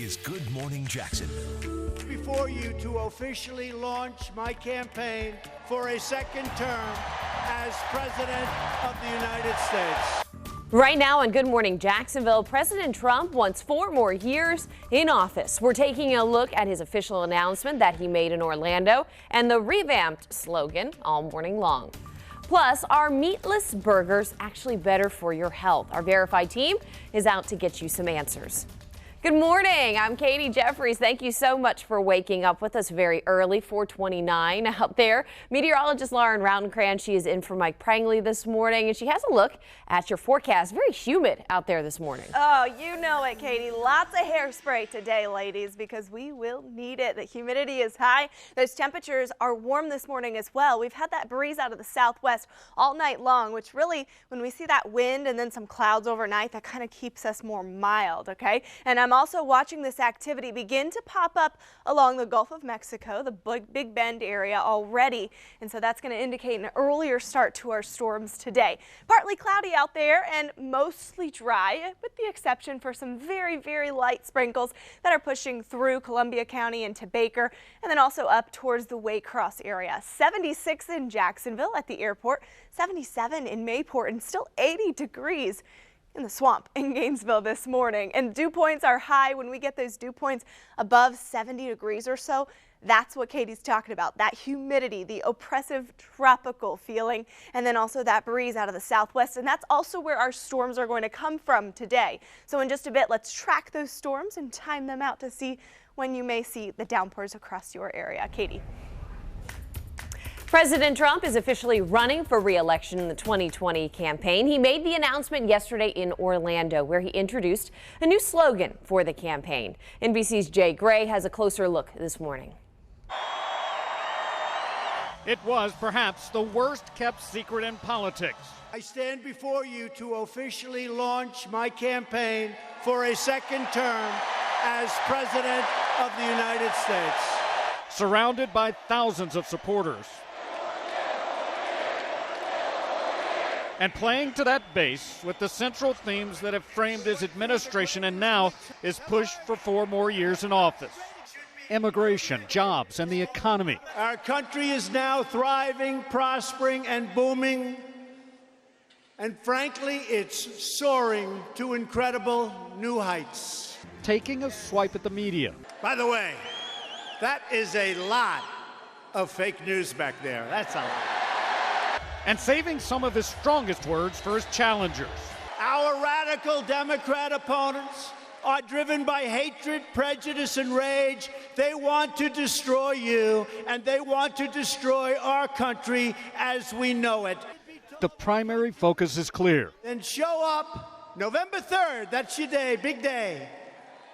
is Good Morning Jacksonville. Before you to officially launch my campaign for a second term as President of the United States. Right now on Good Morning Jacksonville, President Trump wants 4 more years in office. We're taking a look at his official announcement that he made in Orlando and the revamped slogan all morning long. Plus, are meatless burgers actually better for your health? Our Verified team is out to get you some answers. Good morning. I'm Katie Jeffries. Thank you so much for waking up with us very early, 4:29 out there. Meteorologist Lauren Rautenkranz, she is in for Mike Prangley this morning, and she has a look at your forecast. Very humid out there this morning. Oh, you know it, Katie. Lots of hairspray today, ladies, because we will need it. The humidity is high. Those temperatures are warm this morning as well. We've had that breeze out of the southwest all night long, which really, when we see that wind and then some clouds overnight, that kind of keeps us more mild, okay? And I'm also watching this activity begin to pop up along the Gulf of Mexico, the Big Bend area already. And so that's going to indicate an earlier start to our storms today. Partly cloudy out there and mostly dry, with the exception for some very, very light sprinkles that are pushing through Columbia County into Baker and then also up towards the Waycross area. 76 in Jacksonville at the airport, 77 in Mayport, and still 80 degrees in the swamp in Gainesville this morning. And dew points are high. When we get those dew points above 70 degrees or so, that's what Katie's talking about. That humidity, the oppressive tropical feeling, and then also that breeze out of the southwest. And that's also where our storms are going to come from today. So in just a bit, let's track those storms and time them out to see when you may see the downpours across your area. Katie. President Trump is officially running for re-election in the 2020 campaign. He made the announcement yesterday in Orlando, where he introduced a new slogan for the campaign. NBC's Jay Gray has a closer look this morning. It was perhaps the worst kept secret in politics. I stand before you to officially launch my campaign for a second term as President of the United States. Surrounded by thousands of supporters. And playing to that base with the central themes that have framed his administration and now is pushed for 4 more years in office. Immigration, jobs, and the economy. Our country is now thriving, prospering, and booming. And frankly, it's soaring to incredible new heights. Taking a swipe at the media. By the way, that is a lot of fake news back there. That's a lot. And saving some of his strongest words for his challengers. Our radical Democrat opponents are driven by hatred, prejudice, and rage. They want to destroy you, and they want to destroy our country as we know it. The primary focus is clear. Then show up November 3rd, that's your day, big day,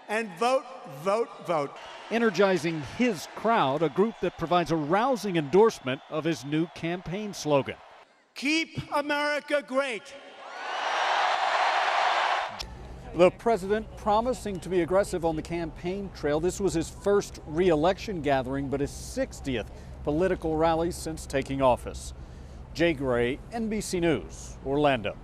and vote, vote, vote. Energizing his crowd, a group that provides a rousing endorsement of his new campaign slogan. Keep America great. The president promising to be aggressive on the campaign trail. This was his first re-election gathering, but his 60th political rally since taking office. Jay Gray, NBC News, Orlando.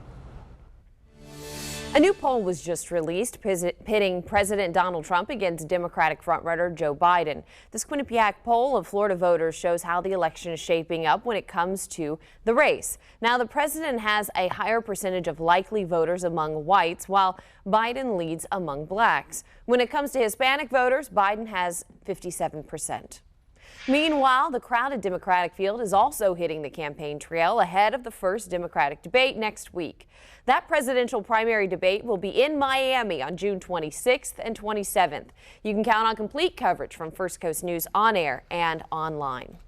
A new poll was just released pitting President Donald Trump against Democratic frontrunner Joe Biden. This Quinnipiac poll of Florida voters shows how the election is shaping up when it comes to the race. Now, the president has a higher percentage of likely voters among whites, while Biden leads among blacks. When it comes to Hispanic voters, Biden has 57%. Meanwhile, the crowded Democratic field is also hitting the campaign trail ahead of the first Democratic debate next week. That presidential primary debate will be in Miami on June 26th and 27th. You can count on complete coverage from First Coast News on air and online.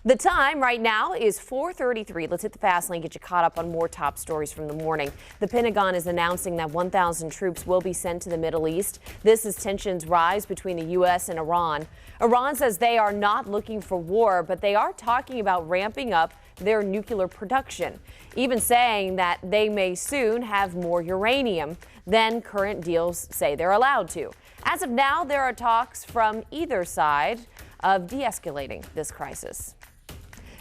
The time right now is 4:33. Let's hit the fast lane, get you caught up on more top stories from the morning. The Pentagon is announcing that 1,000 troops will be sent to the Middle East. This as tensions rise between the U.S. and Iran. Iran says they are not looking for war, but they are talking about ramping up their nuclear production, even saying that they may soon have more uranium than current deals say they're allowed to. As of now, there are talks from either side of de-escalating this crisis.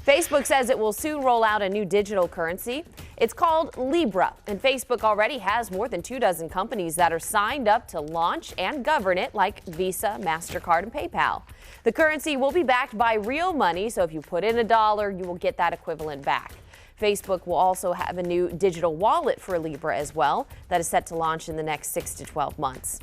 Facebook says it will soon roll out a new digital currency. It's called Libra, and Facebook already has more than 24 companies that are signed up to launch and govern it, like Visa, MasterCard, and PayPal. The currency will be backed by real money, so if you put in $1, you will get that equivalent back. Facebook will also have a new digital wallet for Libra as well that is set to launch in the next 6 to 12 months.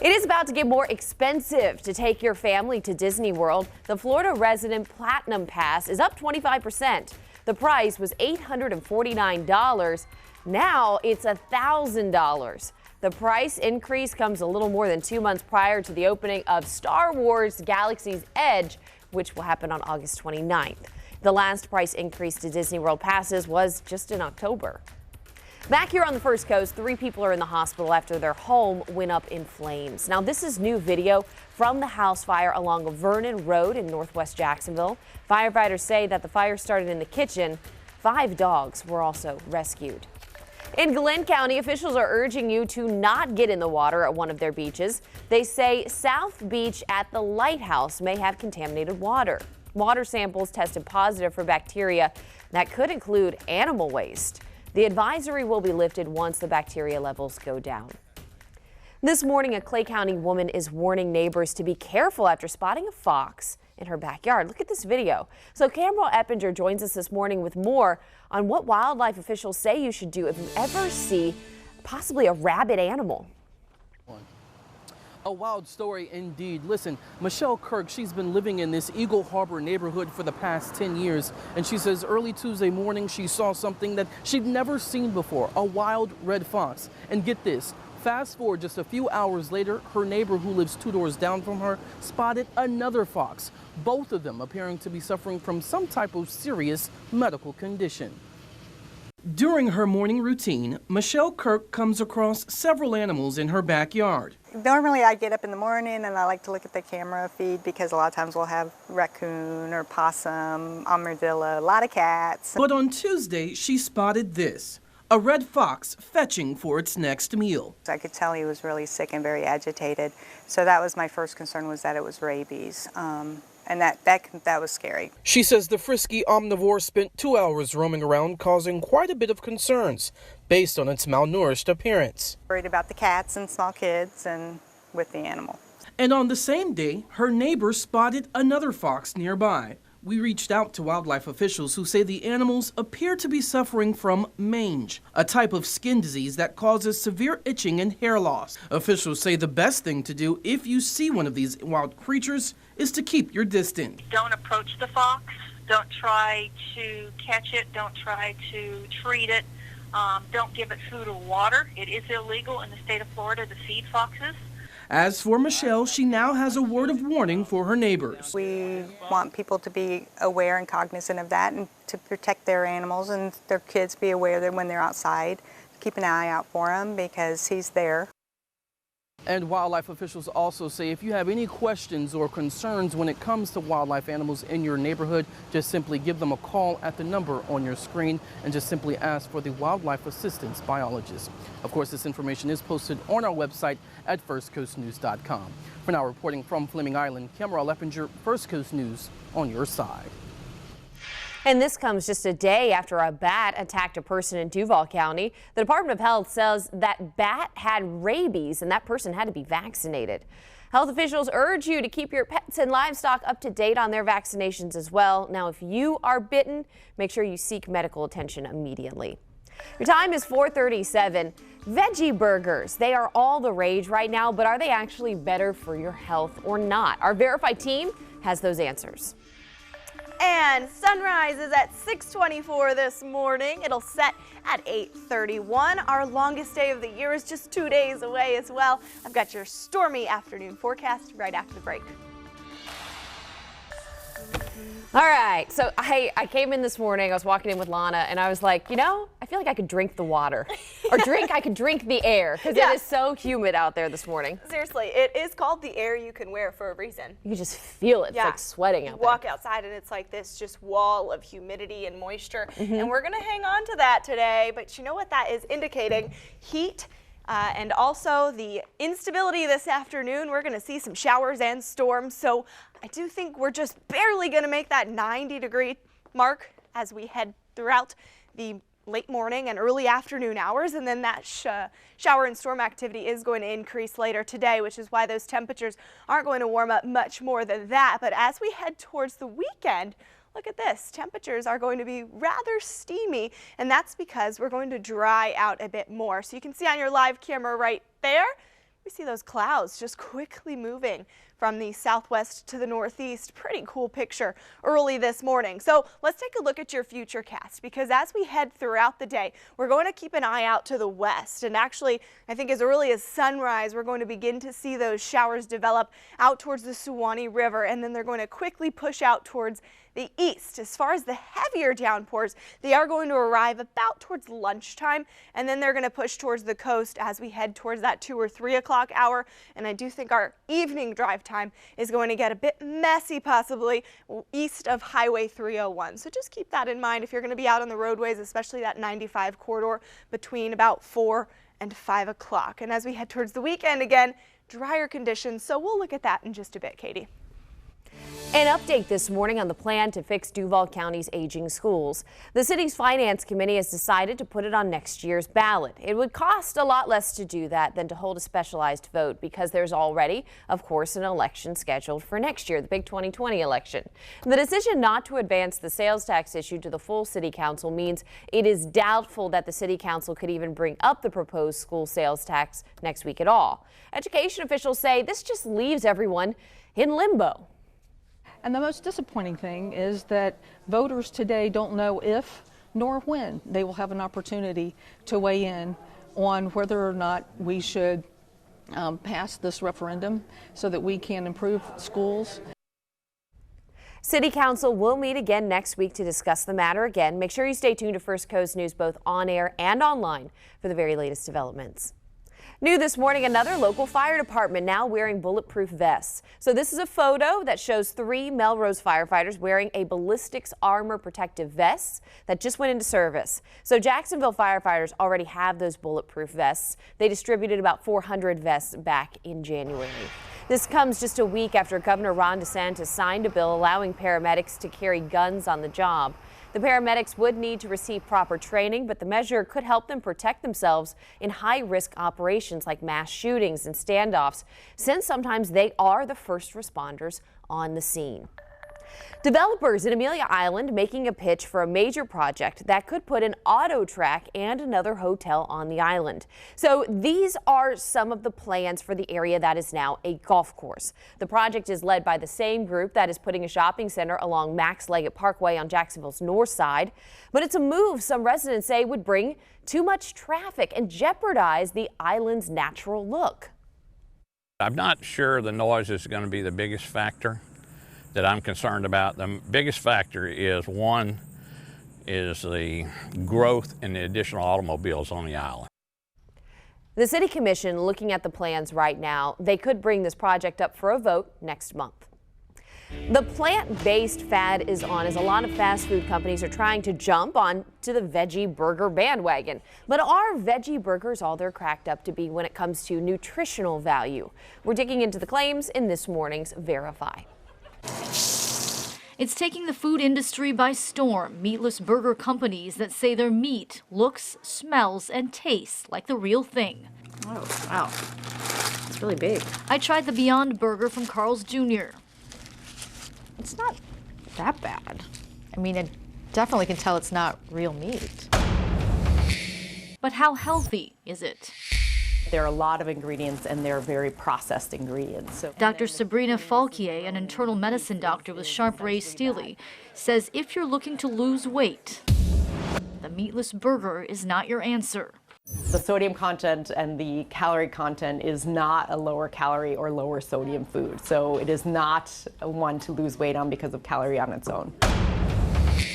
It is about to get more expensive to take your family to Disney World. The Florida Resident Platinum Pass is up 25%. The price was $849. Now it's $1,000. The price increase comes a little more than 2 months prior to the opening of Star Wars Galaxy's Edge, which will happen on August 29th. The last price increase to Disney World passes was just in October. Back here on the First Coast, 3 people are in the hospital after their home went up in flames. Now, this is new video from the house fire along Vernon Road in northwest Jacksonville. Firefighters say that the fire started in the kitchen. 5 dogs were also rescued. In Glenn County, officials are urging you to not get in the water at one of their beaches. They say South Beach at the Lighthouse may have contaminated water. Water samples tested positive for bacteria that could include animal waste. The advisory will be lifted once the bacteria levels go down. This morning, a Clay County woman is warning neighbors to be careful after spotting a fox in her backyard. Look at this video. So Cameron Eppinger joins us this morning with more on what wildlife officials say you should do if you ever see possibly a rabid animal. A wild story indeed. Listen, Michelle Kirk, she's been living in this Eagle Harbor neighborhood for the past 10 years. And she says early Tuesday morning, she saw something that she'd never seen before, a wild red fox. And get this, fast forward just a few hours later, her neighbor who lives 2 doors down from her spotted another fox, both of them appearing to be suffering from some type of serious medical condition. During her morning routine, Michelle Kirk comes across several animals in her backyard. Normally I get up in the morning and I like to look at the camera feed because a lot of times we'll have raccoon or possum, armadillo, a lot of cats. But on Tuesday, she spotted this, a red fox fetching for its next meal. I could tell he was really sick and very agitated. So that was my first concern, was that it was rabies. And that was scary. She says the frisky omnivore spent 2 hours roaming around, causing quite a bit of concerns based on its malnourished appearance. Worried about the cats and small kids and with the animal. And on the same day, her neighbor spotted another fox nearby. We reached out to wildlife officials who say the animals appear to be suffering from mange, a type of skin disease that causes severe itching and hair loss. Officials say the best thing to do if you see one of these wild creatures is to keep your distance. Don't approach the fox. Don't try to catch it. Don't try to treat it. Don't give it food or water. It is illegal in the state of Florida to feed foxes. As for Michelle, she now has a word of warning for her neighbors. We want people to be aware and cognizant of that and to protect their animals, and their kids be aware that when they're outside, keep an eye out for him because he's there. And wildlife officials also say if you have any questions or concerns when it comes to wildlife animals in your neighborhood, just simply give them a call at the number on your screen and just simply ask for the wildlife assistance biologist. Of course, this information is posted on our website at firstcoastnews.com. For now, reporting from Fleming Island, Cameron Eppinger, First Coast News, on your side. And this comes just a day after a bat attacked a person in Duval County. The Department of Health says that bat had rabies and that person had to be vaccinated. Health officials urge you to keep your pets and livestock up to date on their vaccinations as well. Now, if you are bitten, make sure you seek medical attention immediately. Your time is 4:37. Veggie burgers, they are all the rage right now, but are they actually better for your health or not? Our Verified team has those answers. And sunrise is at 6:24 this morning. It'll set at 8:31. Our longest day of the year is just 2 days away as well. I've got your stormy afternoon forecast right after the break. All right, so I came in this morning, I was walking in with Lana, and I was like, you know, I feel like I could drink the water. Or I could drink the air, because it is so humid out there this morning. Seriously, it is called the air you can wear for a reason. You can just feel it. It's like sweating out there. You walk outside and it's like this just wall of humidity and moisture. And we're going to hang on to that today. But you know what that is indicating? Heat. And also the instability this afternoon. We're going to see some showers and storms. So I do think we're just barely going to make that 90-degree mark as we head throughout the late morning and early afternoon hours, and then that shower and storm activity is going to increase later today, which is why those temperatures aren't going to warm up much more than that. But as we head towards the weekend, look at this. Temperatures are going to be rather steamy, and that's because we're going to dry out a bit more. So you can see on your live camera right there, we see those clouds just quickly moving from the southwest to the northeast. Pretty cool picture early this morning. So let's take a look at your futurecast, because as we head throughout the day, we're going to keep an eye out to the west. And actually, I think as early as sunrise, we're going to begin to see those showers develop out towards the Suwannee River, and then they're going to quickly push out towards the east. As far as the heavier downpours, they are going to arrive about towards lunchtime, and then they're going to push towards the coast as we head towards that 2 or 3 o'clock hour. And I do think our evening drive time is going to get a bit messy, possibly east of Highway 301. So just keep that in mind if you're going to be out on the roadways, especially that 95 corridor between about 4 and 5 o'clock. And as we head towards the weekend, again, drier conditions. So we'll look at that in just a bit, Katie. An update this morning on the plan to fix Duval County's aging schools. The city's finance committee has decided to put it on next year's ballot. It would cost a lot less to do that than to hold a specialized vote, because there's already, of course, an election scheduled for next year, the big 2020 election. The decision not to advance the sales tax issue to the full city council means it is doubtful that the city council could even bring up the proposed school sales tax next week at all. Education officials say this just leaves everyone in limbo. And the most disappointing thing is that voters today don't know if nor when they will have an opportunity to weigh in on whether or not we should pass this referendum so that we can improve schools. City Council will meet again next week to discuss the matter again. Make sure you stay tuned to First Coast News both on air and online for the very latest developments. New this morning, another local fire department now wearing bulletproof vests. So this is a photo that shows 3 Melrose firefighters wearing a ballistics armor protective vests that just went into service. So Jacksonville firefighters already have those bulletproof vests. They distributed about 400 vests back in January. This comes just a week after Governor Ron DeSantis signed a bill allowing paramedics to carry guns on the job. The paramedics would need to receive proper training, but the measure could help them protect themselves in high-risk operations like mass shootings and standoffs, since sometimes they are the first responders on the scene. Developers in Amelia Island making a pitch for a major project that could put an auto track and another hotel on the island. So these are some of the plans for the area that is now a golf course. The project is led by the same group that is putting a shopping center along Max Leggett Parkway on Jacksonville's north side. But it's a move some residents say would bring too much traffic and jeopardize the island's natural look. I'm not sure the noise is going to be the biggest factor that I'm concerned about. The biggest factor is, one, is the growth in the additional automobiles on the island. The City Commission looking at the plans right now. They could bring this project up for a vote next month. The plant-based fad is on as a lot of fast food companies are trying to jump on to the veggie burger bandwagon. But are veggie burgers all they're cracked up to be when it comes to nutritional value? We're digging into the claims in this morning's Verify. It's taking the food industry by storm. Meatless burger companies that say their meat looks, smells, and tastes like the real thing. Oh, wow. It's really big. I tried the Beyond Burger from Carl's Jr. It's not that bad. I mean, I definitely can tell it's not real meat. But how healthy is it? There are a lot of ingredients, and they're very processed ingredients. So. Dr. Sabrina Falquier, an internal medicine doctor with Sharp Ray Steely, says if you're looking to lose weight, the meatless burger is not your answer. The sodium content and the calorie content is not a lower calorie or lower sodium food. So it is not one to lose weight on because of calorie on its own.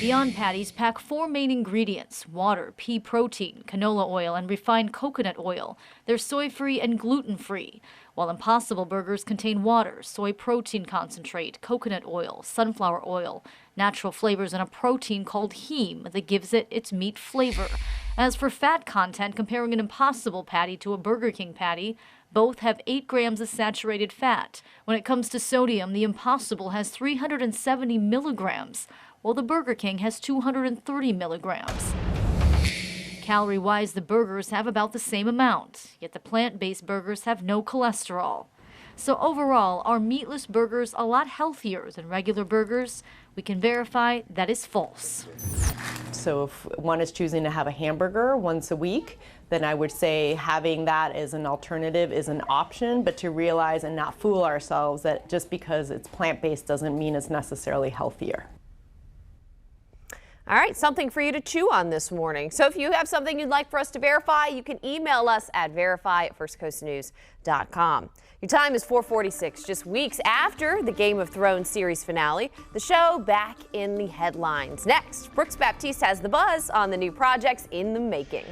Beyond patties pack 4 main ingredients: water, pea protein, canola oil, and refined coconut oil. They're soy-free and gluten-free, while Impossible burgers contain water, soy protein concentrate, coconut oil, sunflower oil, natural flavors, and a protein called heme that gives it its meat flavor. As for fat content, comparing an Impossible patty to a Burger King patty, both have 8 grams of saturated fat. When it comes to sodium, the Impossible has 370 milligrams, while the Burger King has 230 milligrams. Calorie-wise, the burgers have about the same amount, yet the plant-based burgers have no cholesterol. So overall, are meatless burgers a lot healthier than regular burgers? We can verify that is false. So if one is choosing to have a hamburger once a week, then I would say having that as an alternative is an option, but to realize and not fool ourselves that just because it's plant-based doesn't mean it's necessarily healthier. All right, something for you to chew on this morning. So if you have something you'd like for us to verify, you can email us at verify@firstcoastnews.com. Your time is 4:46, just weeks after the Game of Thrones series finale. The show back in the headlines. Next, Brooks Baptiste has the buzz on the new projects in the making.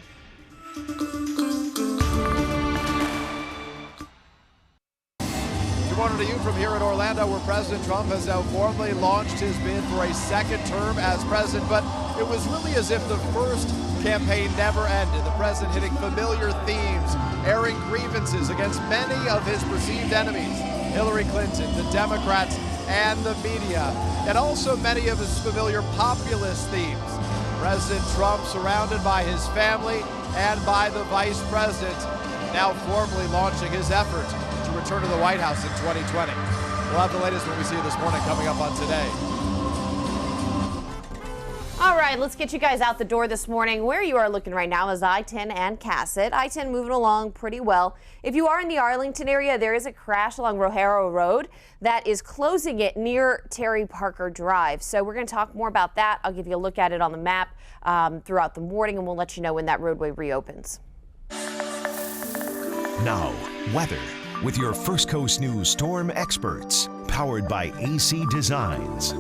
Good morning to you from here in Orlando, where President Trump has now formally launched his bid for a second term as president. But it was really as if the first campaign never ended. The president hitting familiar themes, airing grievances against many of his perceived enemies, Hillary Clinton, the Democrats, and the media, and also many of his familiar populist themes. President Trump surrounded by his family and by the vice president, now formally launching his effort to return to the White House in 2020. We'll have the latest when we see you this morning coming up on Today. All right, let's get you guys out the door this morning. Where you are looking right now is I-10 and Cassett. I-10 moving along pretty well. If you are in the Arlington area, there is a crash along Rojero Road that is closing it near Terry Parker Drive. So we're going to talk more about that. I'll give you a look at it on the map throughout the morning, and we'll let you know when that roadway reopens. Now, weather with your First Coast News storm experts, powered by AC Designs.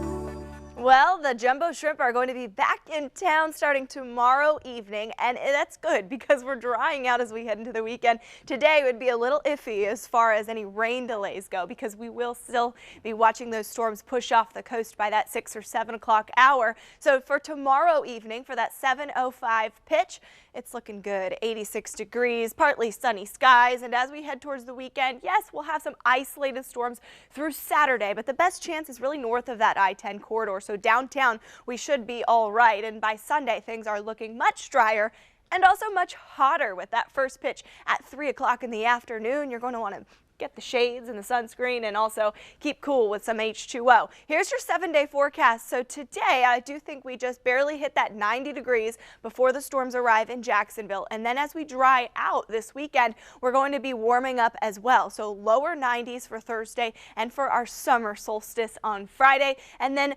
Well, the jumbo shrimp are going to be back in town starting tomorrow evening, and that's good because we're drying out as we head into the weekend. Today would be a little iffy as far as any rain delays go because we will still be watching those storms push off the coast by that 6 or 7 o'clock hour. So for tomorrow evening, for that 7:05 pitch, it's looking good. 86 degrees, partly sunny skies, and as we head towards the weekend, yes, we'll have some isolated storms through Saturday, but the best chance is really north of that I-10 corridor. So downtown, we should be all right, and by Sunday, things are looking much drier and also much hotter with that first pitch at 3 o'clock in the afternoon. You're going to want to get the shades and the sunscreen and also keep cool with some H2O. Here's your 7-day forecast. So today, I do think we just barely hit that 90 degrees before the storms arrive in Jacksonville. And then as we dry out this weekend, we're going to be warming up as well. So lower 90s for Thursday and for our summer solstice on Friday. And then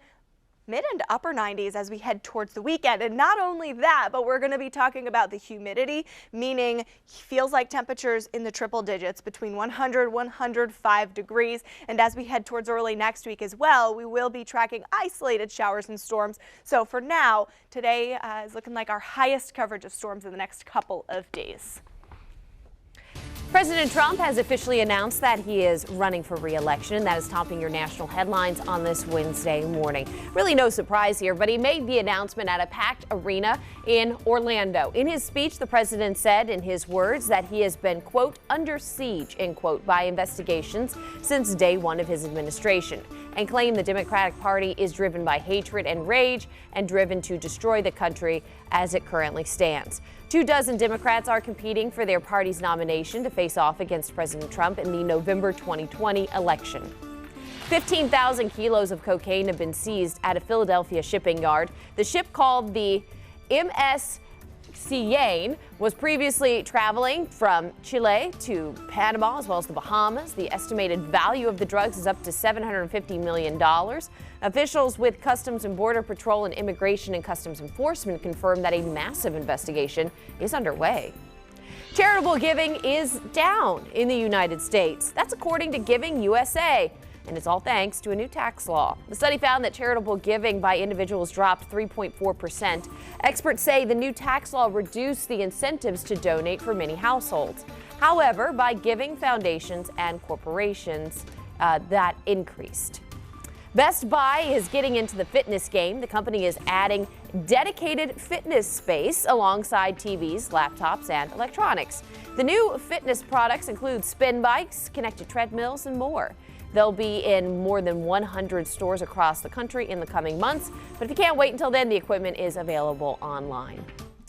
mid and upper 90s as we head towards the weekend. And not only that, but we're going to be talking about the humidity, meaning feels like temperatures in the triple digits between 100, 105 degrees. And as we head towards early next week as well, we will be tracking isolated showers and storms. So for now, today is looking like our highest coverage of storms in the next couple of days. President Trump has officially announced that he is running for re-election. That is topping your national headlines on this Wednesday morning. Really no surprise here, but he made the announcement at a packed arena in Orlando. In his speech, the president said in his words that he has been, quote, under siege, end quote, by investigations since day one of his administration, and claimed the Democratic Party is driven by hatred and rage and driven to destroy the country as it currently stands. 24 Democrats are competing for their party's nomination to face off against President Trump in the November 2020 election. 15,000 kilos of cocaine have been seized at a Philadelphia shipping yard. The ship, called the MS Cayenne, was previously traveling from Chile to Panama as well as the Bahamas. The estimated value of the drugs is up to $750 million. Officials with Customs and Border Patrol and Immigration and Customs Enforcement confirmed that a massive investigation is underway. Charitable giving is down in the United States. That's according to Giving USA. And it's all thanks to a new tax law. The study found that charitable giving by individuals dropped 3.4%. Experts say the new tax law reduced the incentives to donate for many households. However, by giving foundations and corporations, that increased. Best Buy is getting into the fitness game. The company is adding dedicated fitness space alongside TVs, laptops, and electronics. The new fitness products include spin bikes, connected treadmills, and more. They'll be in more than 100 stores across the country in the coming months. But if you can't wait until then, the equipment is available online.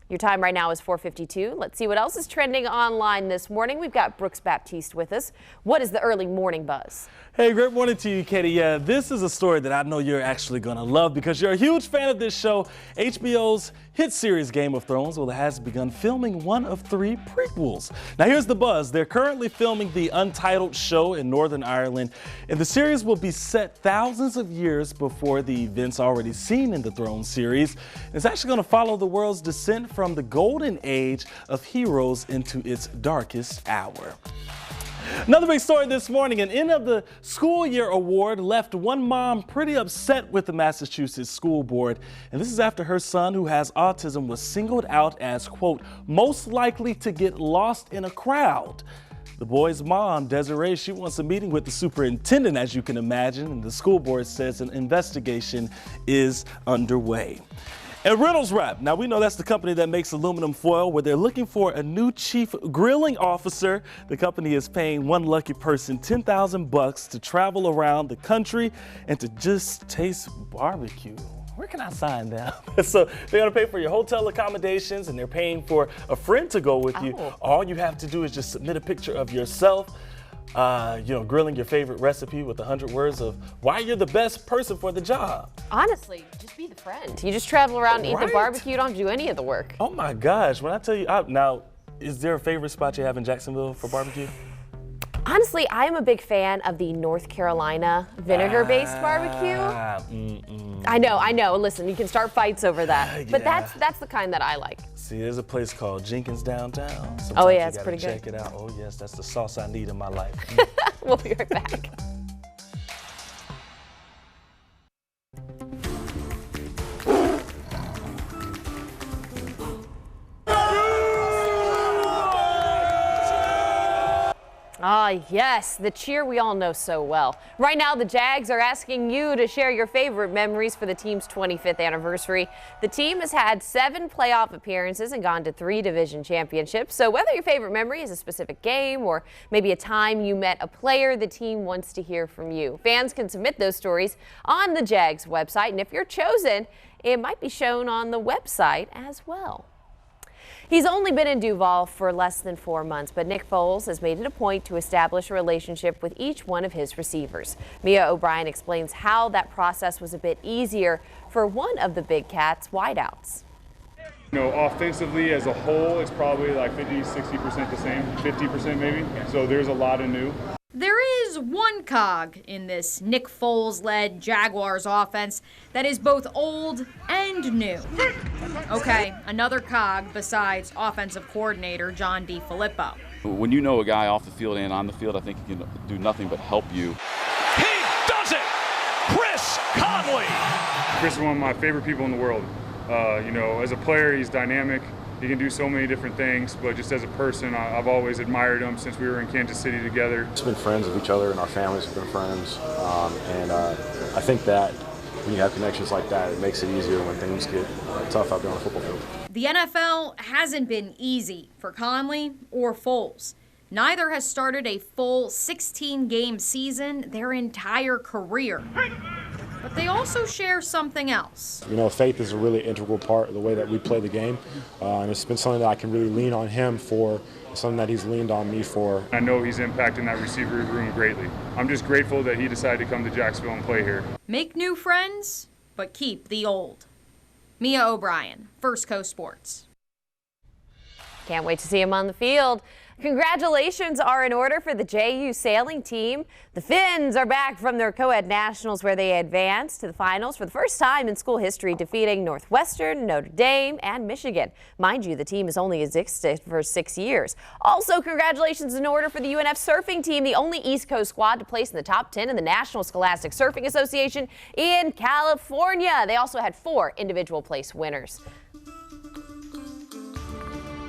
Your time right now is 4:52. Let's see what else is trending online this morning. We've got Brooks Baptiste with us. What is the early morning buzz? Hey, great morning to you, Katie. Yeah, this is a story that I know you're actually going to love because you're a huge fan of this show. HBO's hit series Game of Thrones, well, it has begun filming one of 3 prequels. Now, here's the buzz. They're currently filming the untitled show in Northern Ireland, and the series will be set thousands of years before the events already seen in the Thrones series. It's actually going to follow the world's descent from the golden age of heroes into its darkest hour. Another big story this morning, an end of the school year award left one mom pretty upset with the Massachusetts school board. And this is after her son, who has autism, was singled out as, quote, most likely to get lost in a crowd. The boy's mom, Desiree, she wants a meeting with the superintendent, as you can imagine, and the school board says an investigation is underway. And Reynolds Wrap, now we know that's the company that makes aluminum foil, where they're looking for a new chief grilling officer. The company is paying one lucky person $10,000 to travel around the country and to just taste barbecue. Where can I sign down? So they're gonna pay for your hotel accommodations and they're paying for a friend to go with you. All you have to do is just submit a picture of yourself, grilling your favorite recipe with 100 words of why you're the best person for the job. Honestly, just be the friend. You just travel around and eat the barbecue. You don't do any of the work. Oh my gosh, when I tell you, now, is there a favorite spot you have in Jacksonville for barbecue? Honestly, I am a big fan of the North Carolina vinegar-based barbecue. I know. Listen, you can start fights over that, but that's the kind that I like. See, there's a place called Jenkins downtown. Sometimes oh yeah, it's pretty good. Check it out. Oh yes, that's the sauce I need in my life. We'll be right back. Ah, yes, the cheer we all know so well. Right now, the Jags are asking you to share your favorite memories for the team's 25th anniversary. The team has had 7 playoff appearances and gone to 3 division championships. So whether your favorite memory is a specific game or maybe a time you met a player, the team wants to hear from you. Fans can submit those stories on the Jags website, and if you're chosen, it might be shown on the website as well. He's only been in Duval for less than 4 months, but Nick Foles has made it a point to establish a relationship with each one of his receivers. Mia O'Brien explains how that process was a bit easier for one of the Big Cats' wideouts. Offensively as a whole, it's probably like 50-60% the same, 50% maybe. So there's a lot of new. There is one cog in this Nick Foles-led Jaguars offense that is both old and new. Okay, another cog besides offensive coordinator John DeFilippo. When you know a guy off the field and on the field, I think he can do nothing but help you. He does it! Chris Conley! Chris is one of my favorite people in the world. As a player, he's dynamic. He can do so many different things, but just as a person, I've always admired him since we were in Kansas City together. We've been friends with each other, and our families have been friends. I think that when you have connections like that, it makes it easier when things get tough out there on the football field. The NFL hasn't been easy for Conley or Foles. Neither has started a full 16-game season their entire career. But they also share something else. Faith is a really integral part of the way that we play the game, and it's been something that I can really lean on him for, something that he's leaned on me for. I know he's impacting that receiver room greatly. I'm just grateful that he decided to come to Jacksonville and play here. Make new friends, but keep the old. Mia O'Brien, First Coast Sports. Can't wait to see him on the field. Congratulations are in order for the JU sailing team. The Finns are back from their co-ed nationals where they advanced to the finals for the first time in school history, defeating Northwestern, Notre Dame, and Michigan. Mind you, the team has only existed for 6 years. Also, congratulations in order for the UNF surfing team, the only East Coast squad to place in the top 10 in the National Scholastic Surfing Association in California. They also had 4 individual place winners.